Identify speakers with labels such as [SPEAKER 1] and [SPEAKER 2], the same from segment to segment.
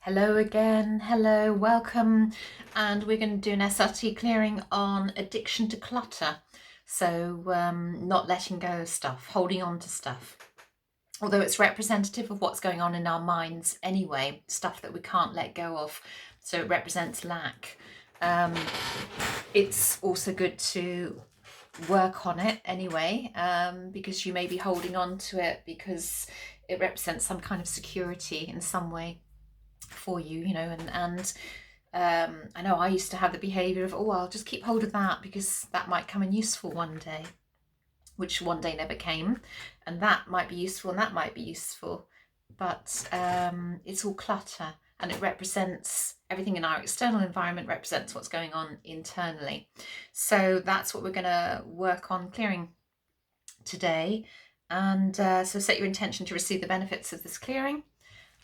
[SPEAKER 1] Hello again, hello, welcome, and we're going to do an SRT clearing on addiction to clutter. So not letting go of stuff, holding on to stuff. Although it's representative of what's going on in our minds anyway, stuff that we can't let go of. So it represents lack. It's also good to work on it anyway, because you may be holding on to it because it represents some kind of security in some way for you, and I know I used to have the behavior of, oh, I'll just keep hold of that because that might come in useful one day, which one day never came, and that might be useful and that might be useful, but it's all clutter, and it represents everything in our external environment, represents what's going on internally. So that's what we're going to work on clearing today. And so set your intention to receive the benefits of this clearing,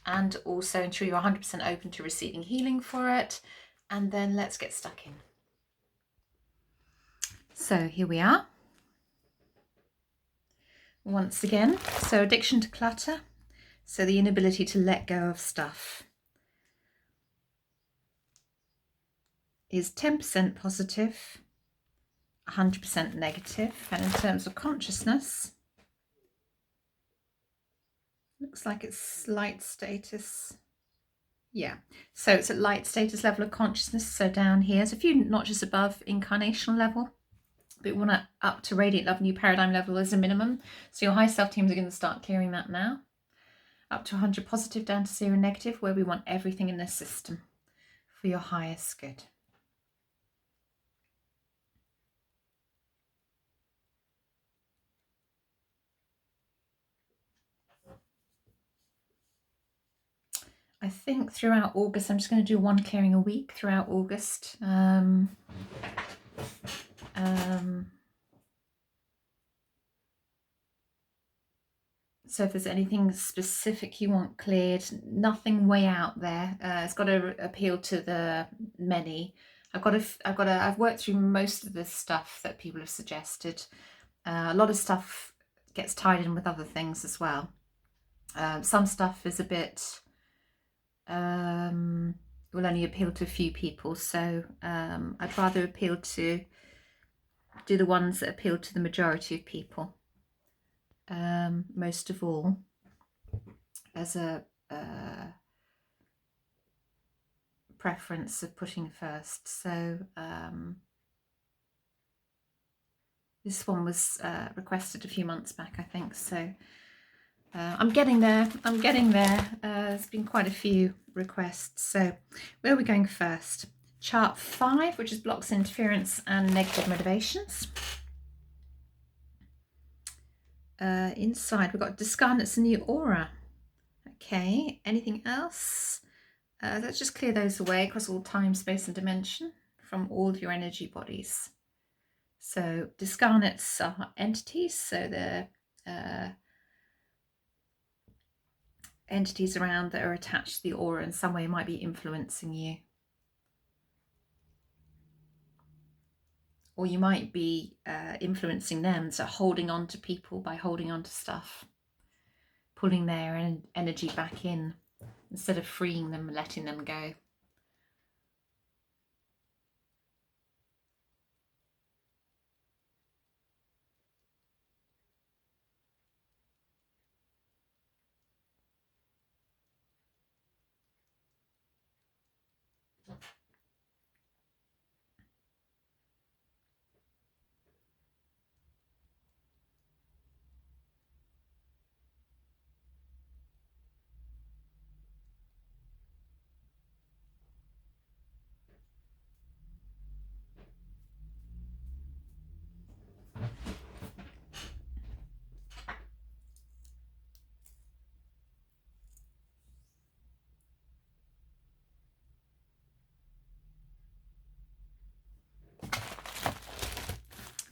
[SPEAKER 1] and also ensure you're 100% open to receiving healing for it. And then let's get stuck in. So here we are. Once again, so addiction to clutter. So the inability to let go of stuff is 10% positive, 100% negative. And in terms of consciousness, looks like it's light status. Yeah, so it's at light status level of consciousness. So down here, it's a few notches above incarnational level, but we want to up to radiant love, new paradigm level as a minimum. So your high self teams are going to start clearing that now. Up to 100 positive, down to 0 negative, where we want everything in this system for your highest good. I think throughout August, I'm just going to do one clearing a week throughout August. So if there's anything specific you want cleared, nothing way out there. It's got to appeal to the many. I've worked through most of the stuff that people have suggested. A lot of stuff gets tied in with other things as well. Some stuff is a bit will only appeal to a few people, so I'd rather do the ones that appeal to the majority of people, most of all, as a preference of putting first. So this one was requested a few months back, I think, so I'm getting there. There's been quite a few requests. So where are we going first? Chart 5, which is blocks, interference and negative motivations. Inside we've got discarnates, a new aura. Okay, anything else? Let's just clear those away across all time, space and dimension from all of your energy bodies. So discarnates are entities, so they're entities around that are attached to the aura in some way, might be influencing you. Or you might be influencing them, so holding on to people by holding on to stuff, pulling their energy back in instead of freeing them, letting them go.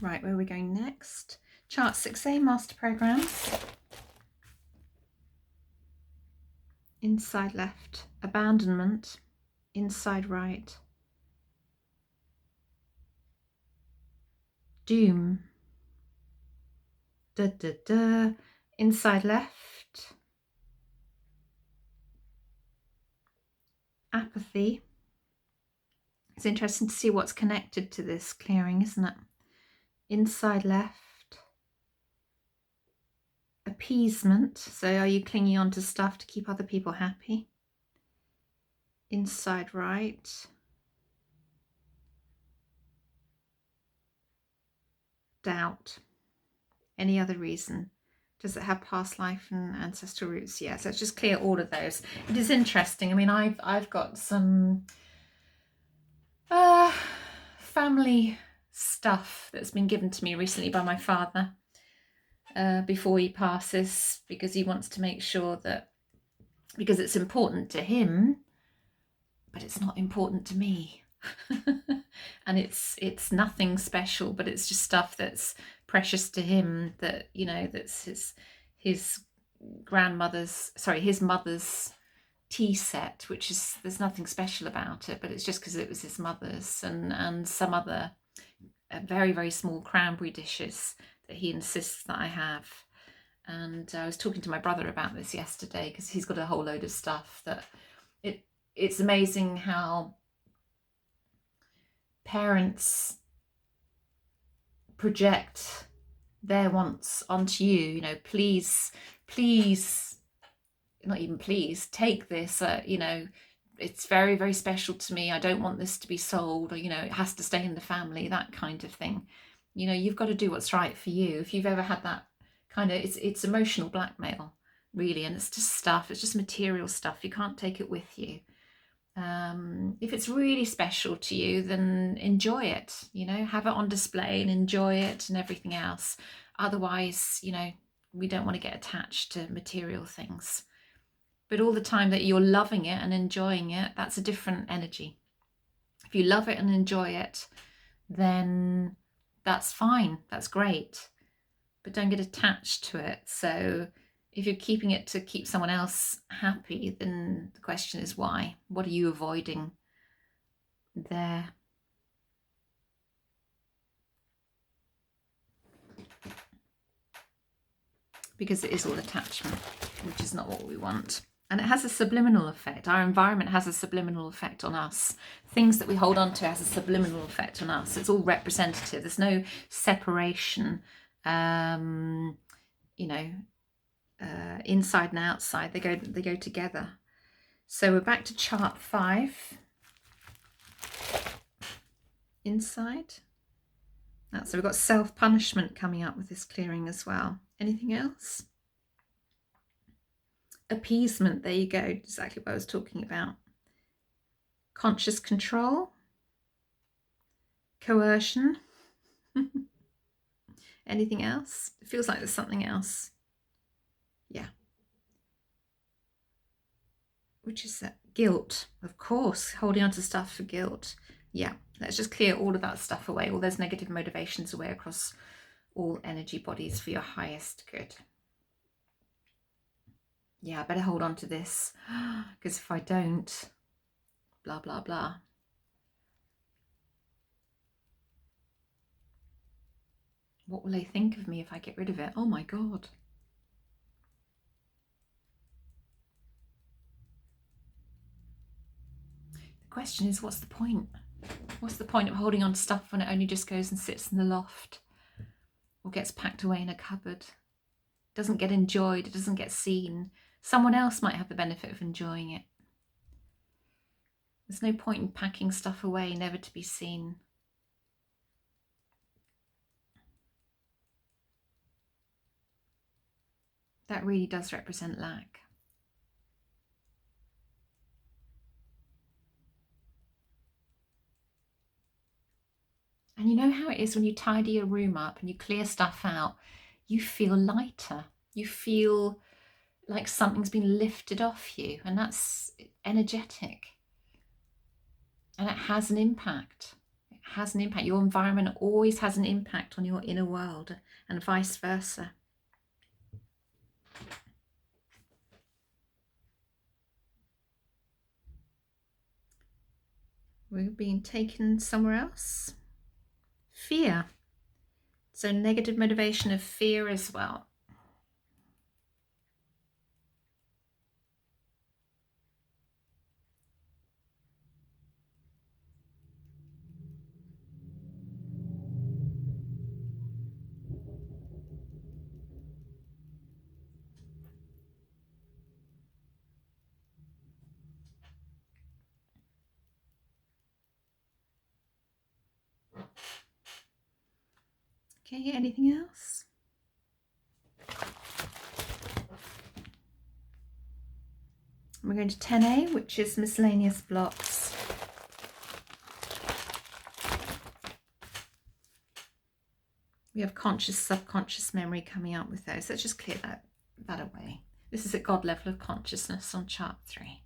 [SPEAKER 1] Right, where are we going next? Chart 6A, master programs. Inside left, abandonment. Inside right, doom. Da, da, da. Inside left, apathy. It's interesting to see what's connected to this clearing, isn't it? Inside left. Appeasement. So are you clinging on to stuff to keep other people happy? Inside right. Doubt. Any other reason? Does it have past life and ancestral roots? Yeah, so let's just clear all of those. It is interesting. I mean, I've got some family stuff that's been given to me recently by my father before he passes, because he wants to make sure that, because it's important to him, but it's not important to me. And it's nothing special, but it's just stuff that's precious to him, that, you know, that's his mother's tea set, which is, there's nothing special about it, but it's just because it was his mother's, and some other very, very small cranberry dishes that he insists that I have. And I was talking to my brother about this yesterday, because he's got a whole load of stuff that it's amazing how parents project their wants onto you. You know, please, not even please, take this, you know, it's very, very special to me. I don't want this to be sold, or, you know, it has to stay in the family, that kind of thing. You know, you've got to do what's right for you. If you've ever had that kind of, it's emotional blackmail, really, and it's just stuff, it's just material stuff. You can't take it with you. If it's really special to you, then enjoy it, you know, have it on display and enjoy it and everything else. Otherwise, you know, we don't want to get attached to material things. But all the time that you're loving it and enjoying it, that's a different energy. If you love it and enjoy it, then that's fine, that's great, but don't get attached to it. So if you're keeping it to keep someone else happy, then the question is why? What are you avoiding there? Because it is all attachment, which is not what we want. And it has a subliminal effect. Our environment has a subliminal effect on us. Things that we hold on to has a subliminal effect on us. It's all representative. There's no separation, you know, inside and outside. They go together. So we're back to chart 5. Inside. So we've got self-punishment coming up with this clearing as well. Anything else? Appeasement, there you go, exactly what I was talking about. Conscious control. Coercion. Anything else? It feels like there's something else. Yeah. Which is that? Guilt, of course, holding on to stuff for guilt. Yeah, let's just clear all of that stuff away, all those negative motivations away across all energy bodies for your highest good. Yeah, I better hold on to this, because if I don't, blah, blah, blah. What will they think of me if I get rid of it? Oh my God. The question is, what's the point? What's the point of holding on to stuff when it only just goes and sits in the loft or gets packed away in a cupboard? It doesn't get enjoyed, it doesn't get seen. Someone else might have the benefit of enjoying it. There's no point in packing stuff away never to be seen. That really does represent lack. And you know how it is when you tidy your room up and you clear stuff out, you feel lighter. You feel like something's been lifted off you, and that's energetic. And it has an impact. It has an impact. Your environment always has an impact on your inner world, and vice versa. We're being taken somewhere else. Fear. So negative motivation of fear as well. Okay, anything else? We're going to 10A, which is miscellaneous blocks. We have conscious, subconscious memory coming up with those. Let's just clear that away. This is at God level of consciousness on chart 3.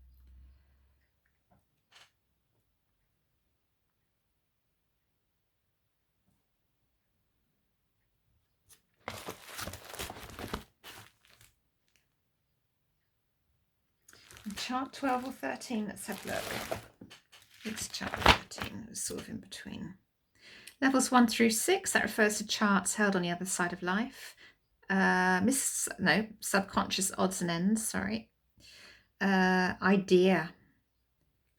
[SPEAKER 1] And chart 12 or 13, let's have a look. It's chart 13, it's sort of in between. Levels 1 through 6, that refers to charts held on the other side of life. Subconscious odds and ends, sorry. Idea,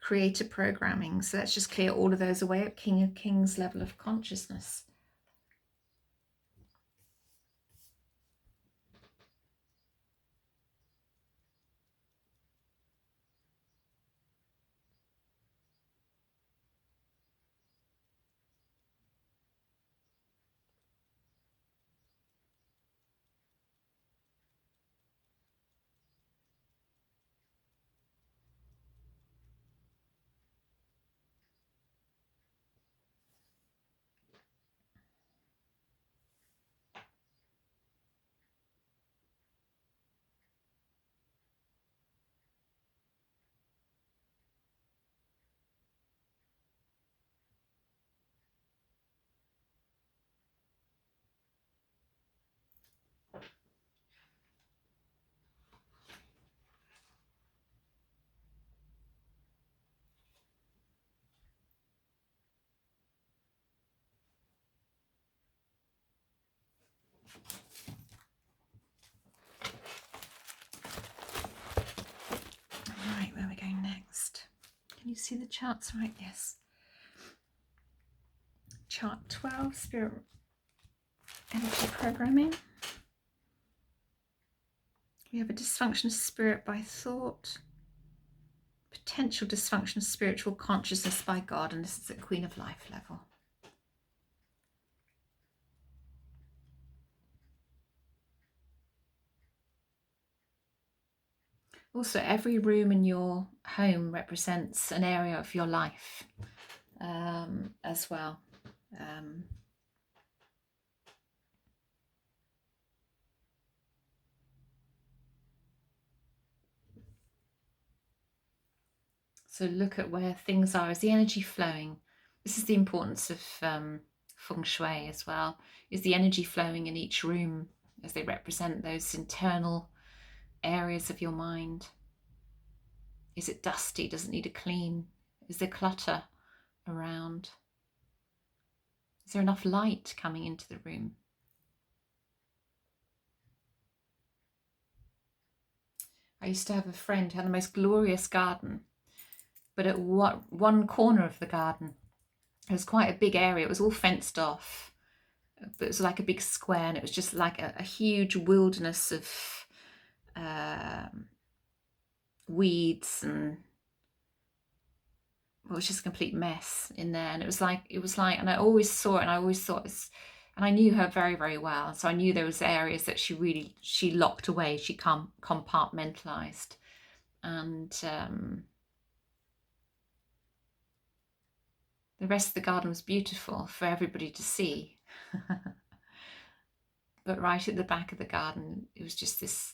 [SPEAKER 1] creator programming. So let's just clear all of those away at King of Kings level of consciousness. Right, where are we going next? Can you see the charts right? Yes. Chart 12, spirit energy programming. We have a dysfunction of spirit by thought, potential dysfunction of spiritual consciousness by God, and this is at Queen of Life level. Also, every room in your home represents an area of your life as well. So look at where things are. Is the energy flowing? This is the importance of feng shui as well. Is the energy flowing in each room as they represent those internal areas of your mind? Is it dusty? Does it need a clean? Is there clutter around? Is there enough light coming into the room? I used to have a friend who had the most glorious garden, but at one corner of the garden, it was quite a big area. It was all fenced off. It was like a big square, and it was just like a huge wilderness of weeds, and it was just a complete mess in there. And it was like, and I always saw it, and I always thought this, and I knew her very, very well. So I knew there was areas that she locked away, she compartmentalized, and the rest of the garden was beautiful for everybody to see. But right at the back of the garden, it was just this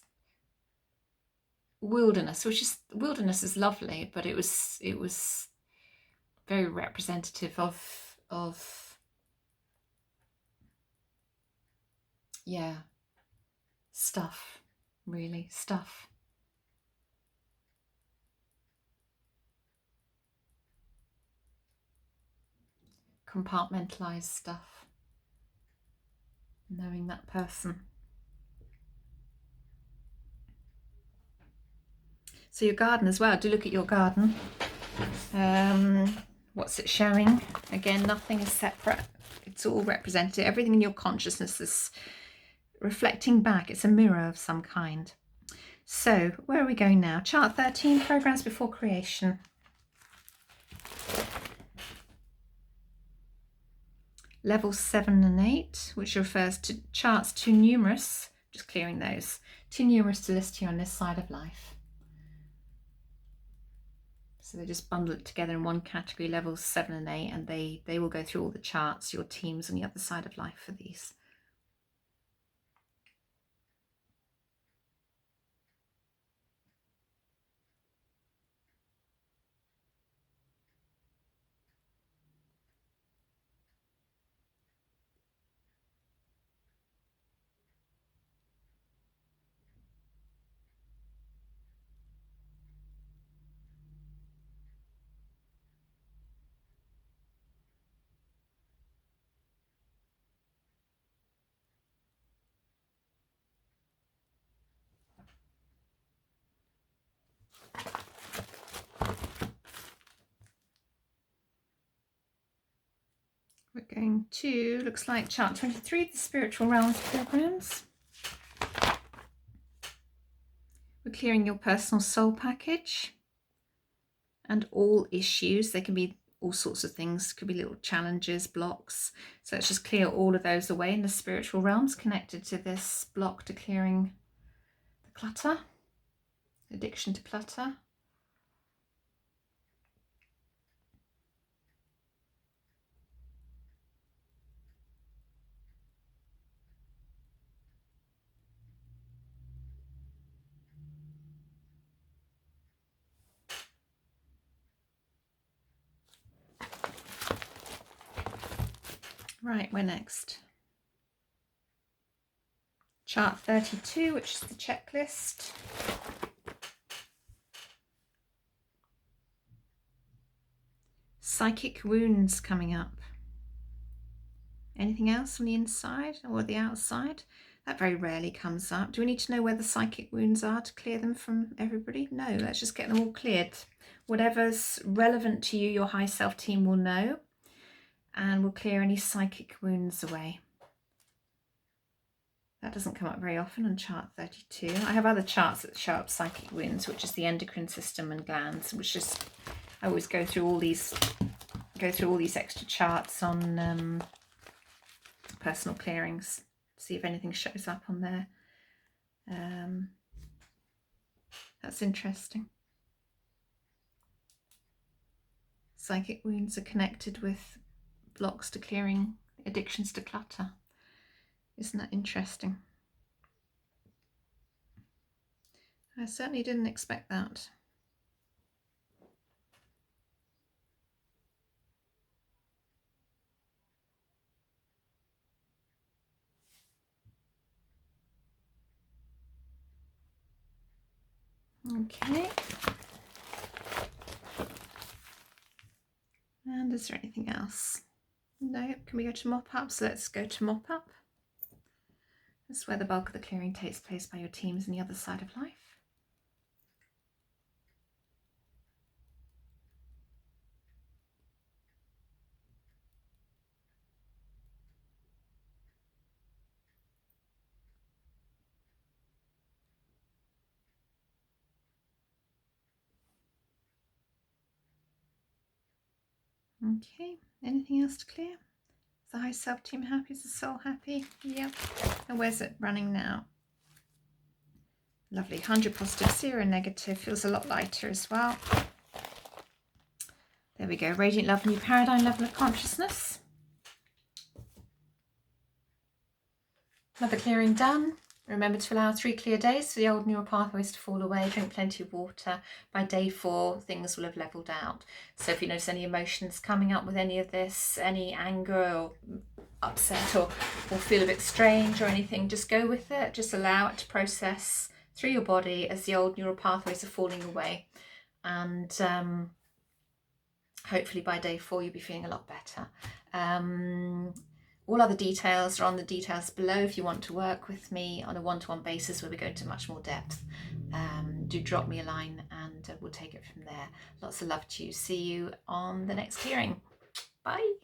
[SPEAKER 1] wilderness, wilderness is lovely, but it was very representative of yeah, stuff, really, stuff. Compartmentalized stuff. Knowing that person. So your garden as well, do look at your garden. What's it showing? Again, nothing is separate. It's all represented. Everything in your consciousness is reflecting back. It's a mirror of some kind. So where are we going now? Chart 13, programs before creation. Levels 7 and 8, which refers to charts too numerous, just clearing those, too numerous to list here on this side of life. So they just bundle it together in one category, levels 7 and 8, and they will go through all the charts, your teams on the other side of life for these. We're going to, looks like chart 23, the spiritual realms programs. We're clearing your personal soul package and all issues. They can be all sorts of things, could be little challenges, blocks. So let's just clear all of those away in the spiritual realms connected to this block to clearing the clutter, addiction to clutter. Right, where next? Chart 32, which is the checklist. Psychic wounds coming up. Anything else on the inside or the outside? That very rarely comes up. Do we need to know where the psychic wounds are to clear them from everybody? No, let's just get them all cleared. Whatever's relevant to you, your high self team will know, and we'll clear any psychic wounds away. That doesn't come up very often on chart 32. I have other charts that show up psychic wounds, which is the endocrine system and glands, which is, I always go through all these extra charts on personal clearings, see if anything shows up on there. That's interesting. Psychic wounds are connected with blocks to clearing addictions to clutter. Isn't that interesting? I certainly didn't expect that. Okay. And is there anything else? No. Can we go to mop-up? So let's go to mop-up. That's where the bulk of the clearing takes place by your teams on the other side of life. Okay, anything else to clear? Is the high self team happy? Is the soul happy? Yep. And where's it running now? Lovely. 100 positive, 0 negative. Feels a lot lighter as well. There we go. Radiant love, new paradigm level of consciousness. Another clearing done. Remember to allow 3 clear days for the old neural pathways to fall away. Drink plenty of water. By day 4, things will have leveled out. So if you notice any emotions coming up with any of this, any anger or upset or feel a bit strange or anything, just go with it. Just allow it to process through your body as the old neural pathways are falling away. And hopefully by day 4 you'll be feeling a lot better. All other details are on the details below if you want to work with me on a one-to-one basis where we go into much more depth. Do drop me a line and we'll take it from there. Lots of love to you. See you on the next clearing. Bye.